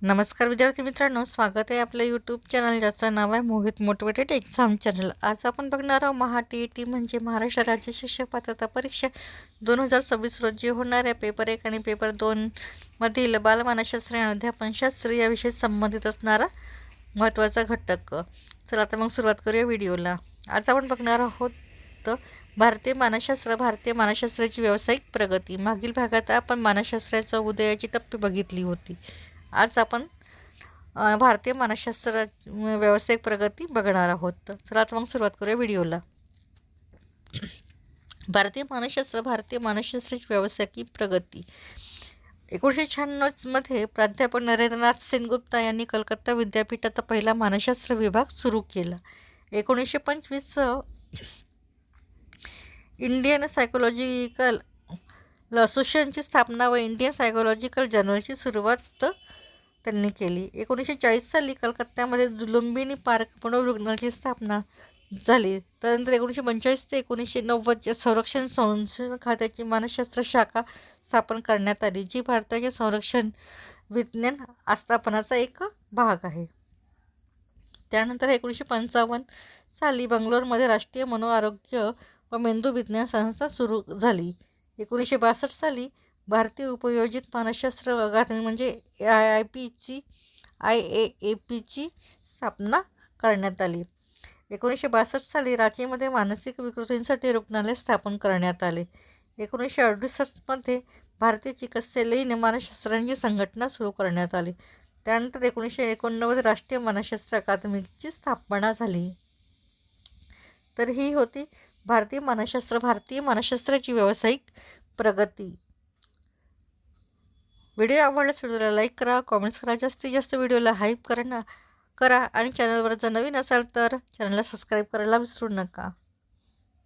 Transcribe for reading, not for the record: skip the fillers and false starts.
नमस्कार विद्यार्थी मित्रांनो, स्वागत आहे आपल्या यूट्यूब चॅनल ज्याचं नाव आहे मोहित मोटिवेटेड एक्झाम चॅनल। आज आपण बघणार आहोत महा-टी-ई-टी म्हणजे महाराष्ट्र राज्य शिक्षक पात्रता परीक्षा 2026 रोजी होणाऱ्या पेपर 1 आणि पेपर 2 मधील बालमानसशास्त्र आणि अध्यापनशास्त्र याविषयी संबंधित असणारा महत्त्वाचा घटक। चला तर मग सुरुवात करूया व्हिडिओला। आज आपण बघणार आहोत भारतीय मानसशास्त्राची व्यावसायिक प्रगती। मागील भागात आपण मानसशास्त्राच्या उदयाची टप्पे बघितली होती। आज आपण भारतीय मानसशास्त्र व्यावसायिक प्रगती बघणार आहोत। चला तर मग सुरुवात करूया व्हिडिओला। भारतीय मानसशास्त्राची व्यावसायिक प्रगती 1996 मध्ये प्राध्यापक नरेंद्रनाथ सेनगुप्ता यांनी कलकत्ता विद्यापीठात पहिला मानसशास्त्र विभाग सुरू केला। 1925 इंडियन सायकोलॉजिकल असोसिएशनची स्थापना व इंडियन सायकोलॉजिकल जर्नलची सुरुवात त्यांनी केली। 1940 साली कलकत्त्यामध्ये लुंबिनी पार्क मनोरुग्णालयाची स्थापना झाली। त्यानंतर 1945 ते 1990 संरक्षण संशोधन खात्याची मानसशास्त्र शाखा स्थापन करण्यात आली, जी भारताच्या संरक्षण विज्ञान आस्थापनाचा एक भाग आहे। त्यानंतर 1955 साली बंगलोरमध्ये राष्ट्रीय मनोआरोग्य व मेंदू विज्ञान संस्था सुरू झाली। 1962 साली भारतीय उपयोजित मानसशास्त्र अकादमी म्हणजे IAAPची स्थापना करण्यात आली। 1962 साली रांचीमध्ये मानसिक विकृतींसाठी रुग्णालय स्थापन करण्यात आले। 1968 मध्ये भारतीय चिकित्सालयीन मानसशास्त्रांची संघटना सुरू करण्यात आली। त्यानंतर 1989 राष्ट्रीय मानसशास्त्र अकादमीची स्थापना झाली। तर ही होती भारतीय मानसशास्त्राची व्यावसायिक प्रगती। व्हिडिओ आवडल्यास व्हिडिओला लाईक करा, कॉमेंट्स करा, जास्तीत जास्त व्हिडिओला हाईप करा आणि चॅनलवर जर नवीन असाल तर चॅनलला सबस्क्राईब करायला विसरू नका।